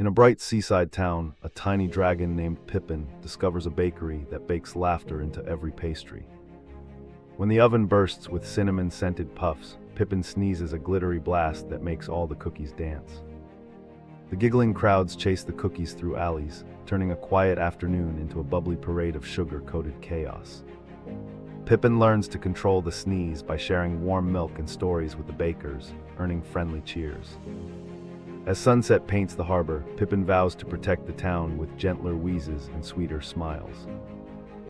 In a bright seaside town, a tiny dragon named Pippin discovers a bakery that bakes laughter into every pastry. When the oven bursts with cinnamon-scented puffs, Pippin sneezes a glittery blast that makes all the cookies dance. The giggling crowds chase the cookies through alleys, turning a quiet afternoon into a bubbly parade of sugar-coated chaos. Pippin learns to control the sneeze by sharing warm milk and stories with the bakers, earning friendly cheers. As sunset paints the harbor, Pippin vows to protect the town with gentler wheezes and sweeter smiles.